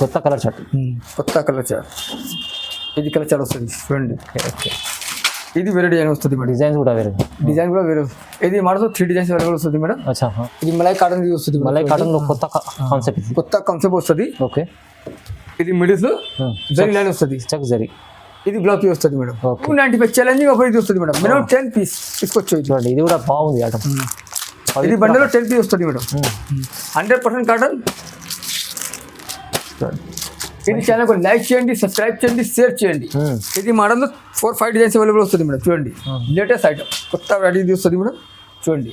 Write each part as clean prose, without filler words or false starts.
కొత్త colour chart. కొత్త colour chart. ఇది కలర్ చార్ట్ వస్తుంది చూడండి. ఓకే. ఇది వేరే డిజైన్ వస్తుంది మేడం. డిజైన్స్ కూడా వేరే. డిజైన్ కూడా వేరే. ఇది మోడల్ 3 డిజైన్స్ అవైలబుల్ వస్తుంది మేడం. అచ్చా. ఇది మలై కాటన్ వస్తుంది. మలై కాటన్ లో కొత్త కాన్సెప్ట్. కొత్త కాన్సెప్ట్ వస్తుంది. ఓకే. ఇది మిడిల్ లో జరీ లైన్ వస్తుంది. చెక్ జరీ. ఇది బ్లాక్ వస్తుంది మేడం. 295 ఛాలెంజింగ్ ఆఫర్ ఇది వస్తుంది మేడం. మినిమం 10 పీస్ తీసుకోవచ్చు. చూడండి ఇది కూడా బాగుంది ఐటమ్. ఇది బండిలో 10 పీస్ వస్తుంది మేడం. 100% కాటన్. ఇది ఛానల్ కు లైక్ చేయండి, సబ్స్క్రైబ్ చేయండి, షేర్ చేయండి. ఇది మోడల్లో 4-5 డిజైన్స్ అవైలబుల్ వస్తుంది మేడం. చూడండి లేటెస్ట్ ఐటమ్ కొత్త వెరైటీ వస్తుంది మేడం. చూడండి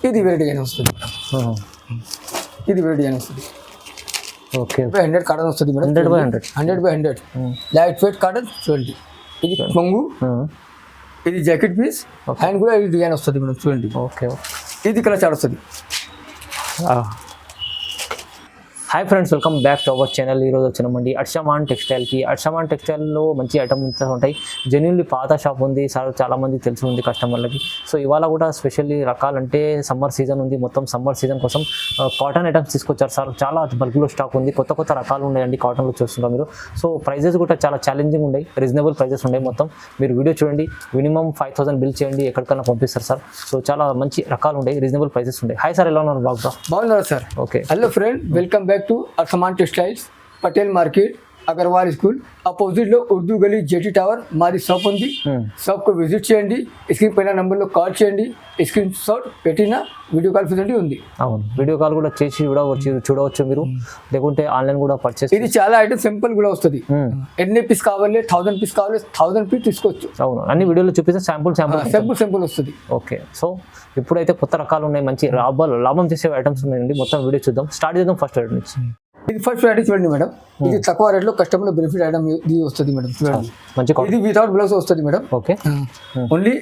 ఇది వేరే డిజైన్ వస్తుంది మేడం. ఇది వేరే డిజైన్ వస్తుంది. ఓకే. 100 కాటన్ వస్తుంది మేడం. 100/100 light weight cotton. చూడండి ఇది కొంగు. ఇది జాకెట్ పీస్. హ్యాండ్ కూడా ఇది డిజైన్ వస్తుంది మేడం. చూడండి. ఓకే. ఇది కలర్ చార్ట్ వస్తుంది. Hi friends, welcome back to our channel. ఈరోజు వచ్చినామండి అర్షమాన్ టెక్స్టైల్కి. అర్షమాన్ టెక్స్టైల్లో మంచి ఐటమ్స్ ఉంటాయి. జెన్యున్లీ పాత షాప్ ఉంది సార్, చాలామంది తెలిసి ఉంది కస్టమర్లకి. సో ఇవాళ కూడా స్పెషల్లీ రకాలంటే సమ్మర్ సీజన్ ఉంది, మొత్తం సమ్మర్ సీజన్ కోసం కాటన్ ఐటమ్స్ తీసుకొచ్చారు సార్. చాలా బల్క్లో స్టాక్ ఉంది, కొత్త కొత్త రకాలు ఉన్నాయండి కాటన్లో చూస్తుంటారు మీరు. సో ప్రైజెస్ కూడా చాలా ఛాలెంజింగ్ ఉన్నాయి, రీజనబుల్ ప్రైజెస్ ఉన్నాయి. మొత్తం మీరు వీడియో చూడండి, మినిమం 5,000 బిల్ చేయండి, ఎక్కడికైనా పంపిస్తారు సార్. సో చాలా మంచి రకాలు ఉన్నాయి, రీజనబుల్ ప్రైజెస్ ఉన్నాయి. హాయ్ సార్, ఎలా ఉన్నారు? బాగున్నారు సార్. Okay. Hello friend, welcome back to Arshaman textiles, Patel market, Agarwal school opposite లో ఉర్దూ గలీ జేటీ టవర్ మాది షాప్ ఉంది. షాప్ కు విజిట్ చేయండి. స్క్రీన్ పైన నంబర్లో కాల్ చేయండి. స్క్రీన్ షాట్ పెట్టిన వీడియో కాల్ ఫెసిలిటీ ఉంది. అవును, వీడియో కాల్ కూడా చేసి చూడవచ్చు మీరు, లేకుంటే ఆన్లైన్ కూడా పర్చేస్. ఇది చాలా ఐటమ్ సింపుల్ కూడా వస్తుంది. ఎన్ని పీస్ కావాలి, 1000 పీస్ కావాలి, 1000 పీస్ తీసుకోవచ్చు. అవును, అన్ని వీడియోలో చూపిస్తే శాంపుల్ వస్తుంది. ఓకే. సో ఇప్పుడైతే కొత్త రకాలు ఉన్నాయి, మంచి లాభం చేసే ఐటమ్స్ ఉన్నాయండి. మొత్తం వీడియో చూద్దాం. స్టార్ట్ చేద్దాం ఫస్ట్ ఐటమ్ నుంచి. ఇది ఫస్ట్ వెరైటీ చూడండి మేడం. ఇది తక్కువ రేట్ లో కస్టమర్ బెనిఫిట్ ఐటమ్ ఇది వస్తుంది మేడం. చూడండి మంచి. ఇది వితౌట్ బ్లౌజ్ వస్తుంది madam. Okay. Only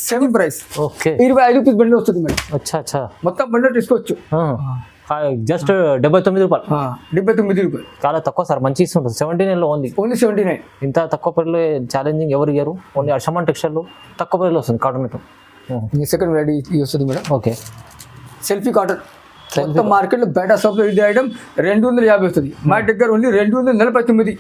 same price. Okay. 25 rupees bundle వస్తుంది మేడం. అచ్చా. మొత్తం బండిల్ తీసుకోవచ్చు. జస్ట్ 79 రూపాయలు. 79 రూపాయలు చాలా తక్కువ సార్, మంచి ఇస్తుంటుంది. 79 లో ఓన్లీ 79. ఇంత తక్కువ ప్రైస్లో ఛాలెంజింగ్ ఎవరు ఇయ్యారు. ఓన్లీ అర్షమాన్ టెక్స్టైల్లో తక్కువ ప్రైస్లో వస్తుంది కాటన్ ఐటమ్. సెకండ్ వెరైటీ వస్తుంది మేడం. ఓకే. Selfie cotton. మొత్తం మార్కెట్ లో బయట షాప్ లో ఇది ఐటమ్ 250 వస్తుంది. మా దగ్గర ఓన్లీ 249.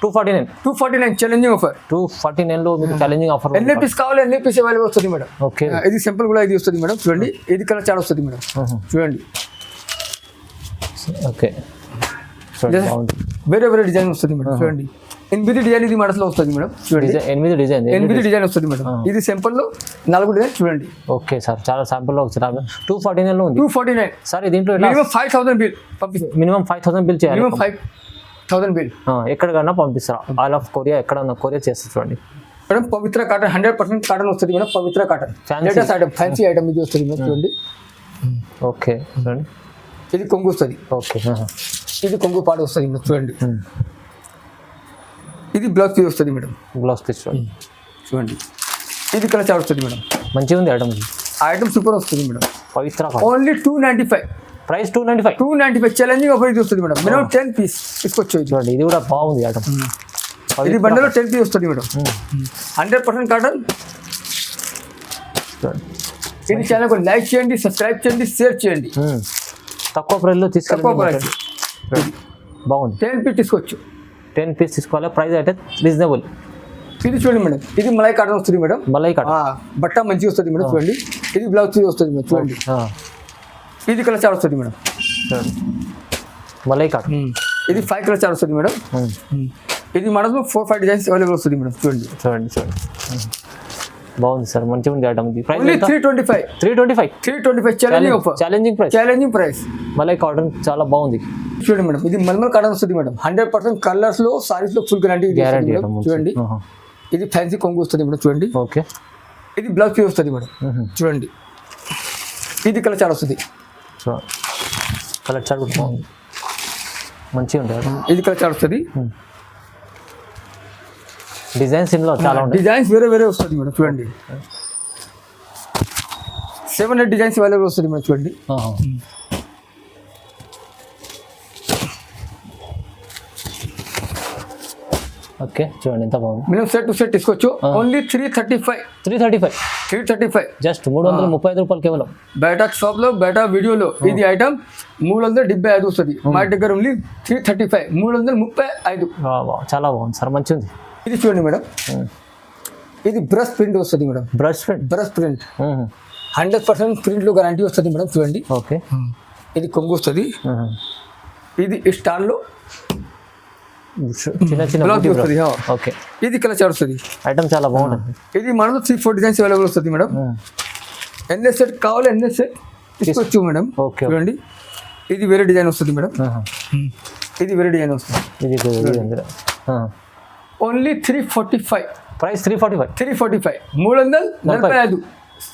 249 challenging offer. 249 లో మీకు ఛాలెంజింగ్ ఆఫర్. ఎన్ని పీస్ కావాలి, ఎన్ని పీస్ అవైలబుల్ వస్తుంది మేడం. ఓకే. ఇది సింపుల్ కూడా ఇది వస్తుంది మేడం. చూడండి ఇది కలర్ చార్ట్ వస్తుంది మేడం. చూడండి. ఓకే. వేరే వేరే డిజైన్ వస్తుంది మేడం. చూడండి 8 డిజైన్ ఇది మోడల్ లో వస్తుంది మేడం. చూడండి 8 డిజైన్ వస్తుంది మేడం. ఇది సింపుల్ లో 4 డిజైన్. చూడండి. ఓకే సార్, చాలా శాంపుల్ లో వచ్చింది. 249 లో ఉంది. 249 సార్. దీంట్లో మినిమం 5,000 బిల్ పంపిస్తారు. మినిమం 5,000 బిల్ చేయాలి. Minimum 5,000 bill. ఎక్కడికన్నా పంపిస్తారు. ఆల్ ఆఫ్ కొరియా ఎక్కడన్నా కొరియర్ చేస్తారు. చూడండి మేడం పవిత్ర కాటన్ 100% కాటన్ వస్తుంది madam. Pavitra cotton latest item, fancy item ఇది వస్తుంది మేడం. చూడండి. ఓకే. చూడండి ఇది కొంగు వస్తుంది. ఓకే. ఇది కొంగు పాడు వస్తుంది మేడం. చూడండి. ఇది బ్లౌజ్ పీస్ వస్తుంది మేడం. బ్లౌజ్ పీస్ చూడండి. ఇది కలర్ చార్ట్ వస్తుంది మేడం. మంచిగా ఉంది ఐటమ్. ఐటమ్ సూపర్ వస్తుంది మేడం. పవిత్ర ఓన్లీ 295. ప్రైస్ 295 ఛాలెంజింగ్ ఆఫర్ ఇది వస్తుంది మేడం. మినిమం 10 పీస్ తీసుకోవచ్చు. చూడండి ఇది కూడా బాగుంది ఐటమ్. ఇది బండిలో 10 పీస్ వస్తుంది మేడం. 100% కాటన్. ఇది ఛానల్ కు లైక్ చేయండి, సబ్స్క్రైబ్ చేయండి, షేర్ చేయండి. తక్కువ ప్రైస్లో తీసుకెళ్ళి బాగుంది. 10 పీస్ తీసుకోవచ్చు. 10 పీస్ తీసుకోవాలి. ప్రైస్ అయితే రీజనబుల్. ఇది చూడండి మేడం. ఇది మలై కాటన్ వస్తుంది మేడం. మలై కాటన్ బట్ట మంచిగా వస్తుంది మేడం. చూడండి. ఇది బ్లౌజ్ పీస్ వస్తుంది మేడం. చూడండి. ఇది కలర్ చార్ట్ వస్తుంది మేడం. మలై కాటన్. ఇది 5 కలర్ చార్ట్ వస్తుంది మేడం. ఇది మోడల్ 4-5 డిజైన్స్ అవైలబుల్ వస్తుంది మేడం. చూడండి. బాగుంది సార్, మంచిగా ఉంది ఐటమ్. ఇది price 325 challenging price. Malai cotton చాలా బాగుంది. చూడండి మేడం. ఇది మల్మల్ కాటన్ వస్తుంది మేడం. 100% కలర్స్ లో సారీస్ లో ఫుల్ గ్యారంటీ. చూడండి. ఇది ఫ్యాన్సీ కొంగు వస్తుంది మేడం. చూడండి. ఓకే. ఇది బ్లౌజ్ పీస్ వస్తుంది మేడం. చూడండి. ఇది కలర్ చార్ట్ వస్తుంది. కలర్ చార్ట్ బాగుంది, మంచిగా ఉంటుంది. ఇది కలర్ చార్ట్ వస్తుంది. డిజైన్స్ ఇందులో చాలా ఉంటాయి. డిజైన్స్ వేరే వేరే వస్తుంది మేడం. చూడండి. 7 డిజైన్స్ అవైలబుల్ వస్తుంది మేడం. చూడండి. ఓకే. చూడండి ఎంత బాగుంది. మినిమం సెట్ టు సెట్ తీసుకోవచ్చు. ఓన్లీ 335 335. జస్ట్ 335 రూపాయలు కేవలం. బయట షాప్లో బయట వీడియోలో ఇది ఐటమ్ 375 వస్తుంది. మా దగ్గర ఓన్లీ 335, 335. చాలా బాగుంది సార్, మంచి ఉంది. ఇది చూడండి మేడం, ఇది బ్రష్ ప్రింట్ వస్తుంది మేడం. Brush print. 100% ప్రింట్లో గ్యారంటీ వస్తుంది మేడం. చూడండి, ఓకే. ఇది కొంగు వస్తుంది. ఇది స్టాల్లో చిన్న చిన్న బ్లౌజ్ వస్తుంది. ఓకే. ఇది కలర్ చార్ట్ వస్తుంది. ఐటమ్ చాలా బాగుంటుంది. ఇది మనలో 3-4 డిజైన్స్ అవైలబుల్ వస్తుంది మేడం. ఎన్ఏ సెట్ కావాలి, ఎన్ఏ సెట్ తీసుకోవచ్చు మేడం. ఓకే. చూడండి, ఇది వేరే డిజైన్ వస్తుంది మేడం. ఇది వేరే డిజైన్ వస్తుంది. ఇది only 345. Price 345. 345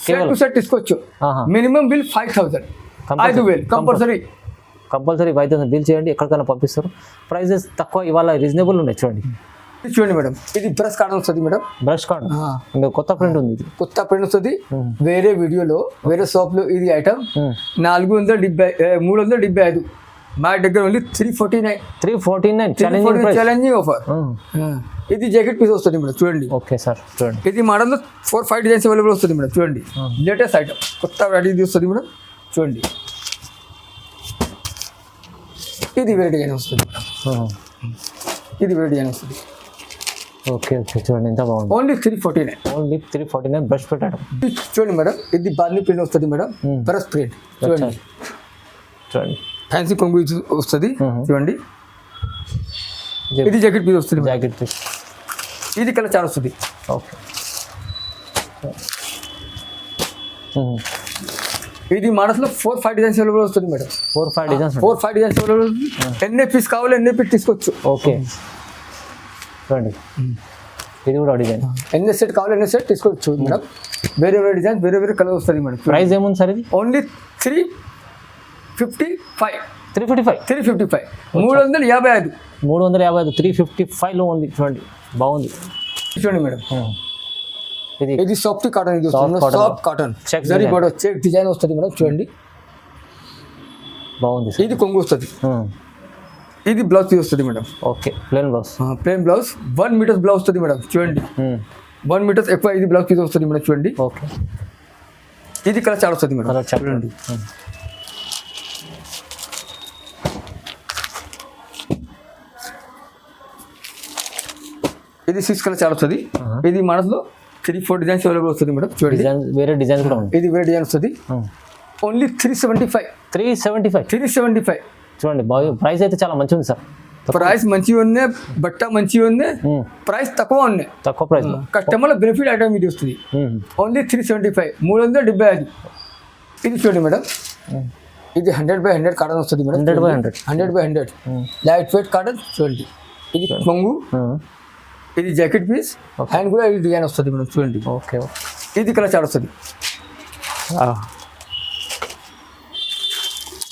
set to set తీసుకోవచ్చు. Minimum bill 5000. 5000 కంపల్సరీ 5000 బిల్ చేయండి, ఎక్కడికైనా పంపిస్తారు. ప్రైజెస్ తక్కువ, ఇవాళ రీజనబుల్ ఉన్నాయి. చూడండి, చూడండి మేడం, ఇది బ్రష్ కార్డ్ వస్తుంది మేడం. బ్రష్ కార్డ్ ఇంకా కొత్త ప్రింట్ ఉంది. ఇది కొత్త ప్రింట్ వస్తుంది. వేరే వీడియోలో వేరే షాప్లో ఇది ఐటమ్ 375. మా దగ్గర ఓన్లీ 349 ఛాలెంజింగ్ ఆఫర్. ఇది జాకెట్ పీస్ వస్తుంది మేడం. చూడండి, ఓకే సార్. చూడండి, ఇది మోడల్లో 4-5 డిజైన్స్ అవైలబుల్ వస్తుంది మేడం. చూడండి, లేటెస్ట్ ఐటమ్, కొత్త వెరైటీ వస్తుంది మేడం. చూడండి, ఇది వేరే డిజైన్ వస్తుంది మేడం. ఇది వేరే డిజైన్ వస్తుంది. ఓకే. చూడండి, ఎంత బాగుంది. ఓన్లీ 349 బ్రష్ పెట్టాడు. చూడండి మేడం, ఇది బార్లీ ప్రింట్ వస్తుంది మేడం. బ్రష్ ప్రింట్ చూడండి. ఫ్యాన్సీ కొంగు వస్తుంది. చూడండి, ఇది జాకెట్ పీస్ వస్తుంది. Jacket piece. ఇది కలర్ చార్ట్ వస్తుంది. ఓకే. ఇది మనసులో 4-5 డిజైన్స్ అవైలబుల్ వస్తుంది madam. 4-5 designs available. Any piece కావాలి, ఎన్ఏ పీస్ తీసుకోవచ్చు. ఓకే. చూడండి, ఇది కూడా డిజైన్. ఎన్ఏ సెట్ కావాలి, ఎన్ఏ సెట్ తీసుకోవచ్చు మేడం. వేరే వేరే డిజైన్, వేరే వేరే కలర్ వస్తుంది మేడం. ప్రైస్ ఏముంది సార్ ఇది? ఓన్లీ 355. 355. 355. 355లో ఉంది. చూడండి, బాగుంది. చూడండి మేడం, ఇది సాఫ్ట్ కాటన్. ఇది సాఫ్ట్ కాటన్ చెక్ డిజైన్ వస్తుంది మేడం. చూడండి, బాగుంది. ఇది కొంగు వస్తుంది. ఇది బ్లౌజ్ పీస్ వస్తుంది madam. Okay. Plain blouse 1 metre blouse వస్తుంది మేడం. చూడండి, 1 మీటర్ ఎక్కువ ఇది బ్లౌజ్ పీస్ వస్తుంది మేడం. చూడండి, ఓకే. ఇది కలర్ చార్ట్ వస్తుంది మేడం. చూడండి, ఇది 6 కలర్ చార్ట్ వస్తుంది. ఇది మనసులో 3-4 డిజైన్స్ అవైలబుల్ వస్తుంది మేడం. చూడండి, వేరే డిజైన్ కూడా ఉంది. ఇది వేరే డిజైన్ వస్తుంది. ఓన్లీ 375. చూడండి, ప్రైస్ అయితే చాలా మంచిగా ఉంది సార్. ప్రైస్ మంచిగా ఉన్నాయి, బట్ట మంచిగా ఉన్నాయి, ప్రైస్ తక్కువ ఉన్నాయి. తక్కువ ప్రైస్ కస్టమర్ బెనిఫిట్ ఐటమ్ ఇది వస్తుంది. ఓన్లీ 375. 375. ఇది చూడండి మేడం, ఇది 100x100 కాటన్ వస్తుంది madam. 100x100 light weight cotton. చూడండి, ఇది కొంగు, ఇది జాకెట్ పీస్, హ్యాండ్ కూడా ఇది డిజైన్ వస్తుంది మేడం. చూడండి, ఓకే. ఇది కలర్ చార్ట్ వస్తుంది.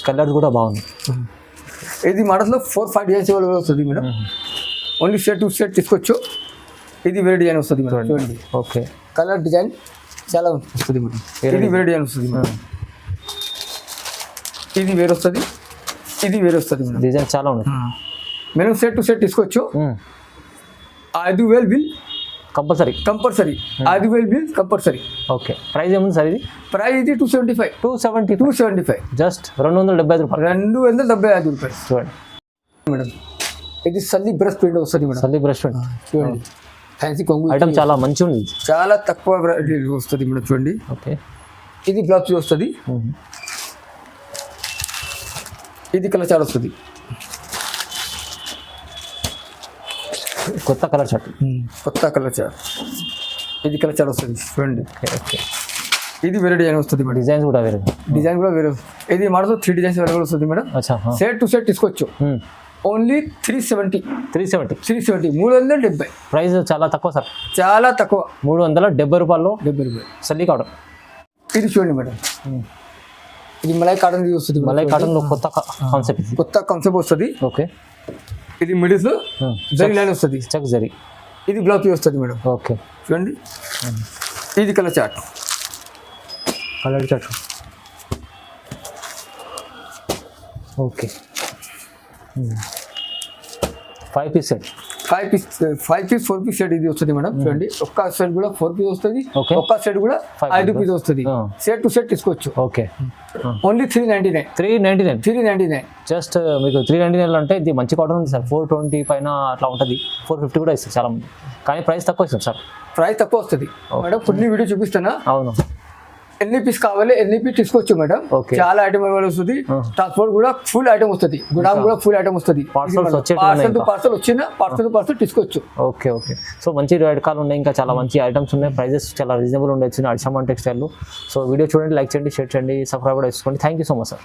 కలర్ కూడా బాగుంది. ఇది మోడల్లో 4-5 డిజైన్స్ అవైలబుల్ వస్తుంది madam. Only set to set తీసుకోవచ్చు. ఇది వేరే డిజైన్ వస్తుంది మేడం. చూడండి, ఓకే. కలర్ డిజైన్ చాలా వస్తుంది మేడం. ఇది వేరే డిజైన్ వస్తుంది మేడం. ఇది వేరే వస్తుంది, ఇది వేరే వస్తుంది మేడం. డిజైన్ చాలా ఉంది. మనం సెట్ టు సెట్ తీసుకోవచ్చు. 5000 bill compulsory. 5000 bill compulsory. Okay. Price ఏముంది సార్ ఇది? ప్రైస్ ఇది 275. జస్ట్ 275 రూపాయలు. 275 రూపాయలు. చూడండి మేడం, ఇది సల్లి బ్రష్ ప్రింట్ వస్తుంది మేడం. సల్లి బ్రష్ ప్రింట్. చూడండి, ఫ్యాన్సీ కొంగు ఐటమ్ చాలా మంచిగా ఉంది. చాలా తక్కువ వస్తుంది మేడం. చూడండి, ఓకే. ఇది బ్లౌజ్ వస్తుంది. ఇది కలర్ చార్ట్ వస్తుంది. కొత్త కలర్ చార్ట్. ఇది కలర్ చార్ట్ వస్తుంది. చూడండి, ఓకే. ఇది వేరే డిజైన్ వస్తుంది మేడం. డిజైన్స్ కూడా వేరే. ఇది మోడల్ 3 డిజైన్స్ అవైలబుల్ వస్తుంది మేడం. సెట్ టు సెట్ తీసుకోవచ్చు. ఓన్లీ 370. 370. ప్రైస్ చాలా తక్కువ సార్. చాలా తక్కువ. 370 రూపాయలు. సల్లి కాటన్. ఇది చూడండి మేడం, ఇది మలై కాటన్ వస్తుంది. మలై కాటన్ లో కొత్త కాన్సెప్ట్ వస్తుంది. ఓకే. ఇది మిడిల్ జరీ లైన్ వస్తుంది. చెక్ జరీ. ఇది బ్లౌజ్ వస్తుంది మేడం. ఓకే. చూడండి, ఇది colour chart. Okay. 5 piece set. 5 piece 4 piece set ఇది వస్తుంది మేడం. చూడండి ఒక్క సెట్ కూడా 4 పీస్ వస్తుంది, Okay. ఒక్క సెట్ కూడా 5 పీస్ వస్తుంది. సెట్ టు సెట్ తీసుకోవచ్చు. Okay, only 399. 399 399. జస్ట్ మీకు 399 అంటే ఇది మంచి కాటన్ ఉంది సార్. 420 పైన అట్లా ఉంటుంది, 450 కూడా ఇస్తుంది చాలా మంది, కానీ ప్రైస్ తక్కువ ఇస్తుంది సార్. ప్రైస్ తక్కువ వస్తుంది మేడం. కొన్ని వీడియో చూపిస్తానా, అవును. ఎన్ని పీస్ కావాలి ఎన్ని పీస్ తీసుకోవచ్చు మేడం. Okay. చాలా ఐటమ్ వస్తుంది. ట్రాన్స్పోర్ట్ కూడా ఫుల్ ఐటమ్ వస్తుంది, గుడాం కూడా ఫుల్ ఐటమ్ వస్తుంది. Parcels వచ్చేటివి ఉన్నాయి ఇంకా. పార్సల్ వచ్చిన పార్సల్ తీసుకోవచ్చు. Okay okay. సో మంచి రకాలు ఉన్నాయి, ఇంకా చాలా మంచి ఐటమ్స్ ఉన్నాయి, ప్రైజెస్ చాలా రీజనబుల్ ఉండొచ్చు అర్షమాన్ టెక్స్టైల్. సో వీడియో చూడండి, లైక్ చేయండి, షేర్ చేయండి, సబ్స్క్రైబ్ కూడా చేసుకోండి. Thank you so much sir.